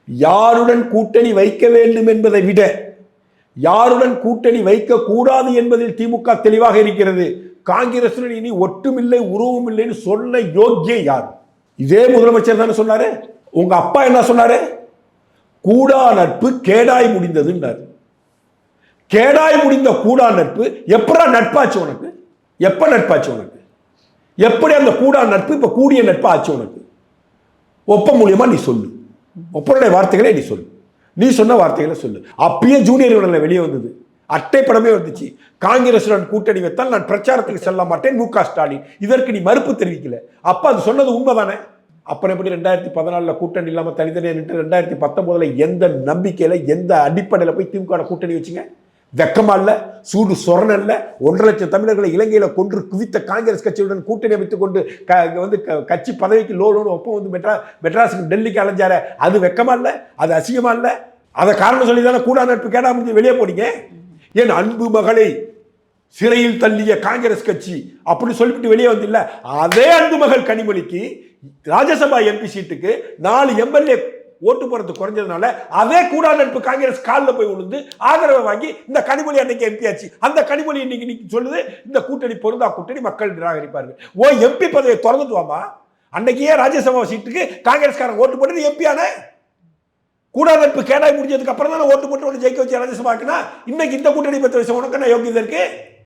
யாருடன் கூட்டணி வைக்க வேண்டும் என்பதை விட யாருடன் கூட்டணி வைக்க கூடாது என்பதில் திமுக தெளிவாக இருக்கிறது. காங்கிரசுடன் இனி ஒட்டுமில்லை உருவம் இல்லைன்னு சொன்ன யோக்கியம் யார்? இதே முதலமைச்சர் தானே சொன்னாரு. உங்க அப்பா என்ன சொன்னாரு? கூடா நட்பு கேடாய் முடிந்ததுன்னாரு. கேடாய் முடிந்த கூடா நட்பு எப்படா நட்பாச்சு உனக்கு? எப்ப நட்பாச்சு உனக்கு? எப்படி அந்த கூடா நட்பு இப்ப கூடிய நட்பு ஆச்சு உனக்கு? ஒப்ப மூலியமா நீ சொல்லு. ஒப்பனுடைய வார்த்தைகளை நீ சொல்லு. நீ சொன்ன வார்த்தைகளை சொல்லு. அப்பயே ஜூனியர் விடல வெளியே வந்தது, அட்டை படமே வந்துச்சு. காங்கிரசுடன் கூட்டணி வைத்தால் நான் பிரச்சாரத்துக்கு செல்ல மாட்டேன் மு க ஸ்டாலின். இதற்கு நீ மறுப்பு தெரிவிக்கல. அப்ப அது சொன்னது உண்மைதானே? அப்புறம் எப்படி 2014 கூட்டணி இல்லாம தனித்தனியாக நின்று 2019 எந்த நம்பிக்கையில எந்த அடிப்படையில் போய் திமுக கூட்டணி வச்சுங்க? வெக்கமா இல்ல? சூடு சொரண இல்ல? 1.5 லட்சம் தமிழர்களை இலங்கையில கொன்று குவித்த காங்கிரஸ் கட்சியுடன் கூட்டணி அமைத்துக் கொண்டு கட்சி பதவிக்கு லோன் ஒப்பம் வந்து மெட்ராஸுக்கு டெல்லிக்கு அலைஞ்சார, அது வெக்கமா இல்ல? அது அசிங்கமா இல்ல? அதை காரணம் சொல்லி தானே கூடா நட்பு கேடா முடிஞ்சு வெளியே போனீங்க. என் அன்பு மகளை சிறையில் தள்ளிய காங்கிரஸ் கட்சி அப்படி சொல்லிட்டு வெளியே வந்து இல்ல. அதே அன்பு மகள் கனிமொழிக்கு ராஜ்யசபா எம்பி சீட்டுக்கு 4 எம்எல்ஏ ஓட்டு போறது குறைஞ்சதுனால அதே கூடா நட்பு காங்கிரஸ் காலில் போய் விழுந்து ஆதரவை வாங்கி இந்த கனிமொழி அன்னைக்கு எம்பி ஆச்சு. அந்த கனிமொழி இன்னைக்கு சொல்லுது இந்த கூட்டணி பொருந்தா கூட்டணி, மக்கள் நிராகரிப்பார்கள். ஓ எம்பி பதவியை திறந்துட்டு வாமா. அன்னைக்கு ஏன் ராஜ்யசபா சீட்டுக்கு காங்கிரஸ்காரன் ஓட்டு போட்டு எம்பியான? கூடா நட்பு கேடாய் முடிஞ்சதுக்கு அப்புறம் தானே ஓட்டு போட்டு ஜெயிக்க வச்சு ராஜ்யசபாக்குனா இன்னைக்கு இந்த கூட்டணி பத்தி உனக்கு என்ன யோகியதை இருக்கு?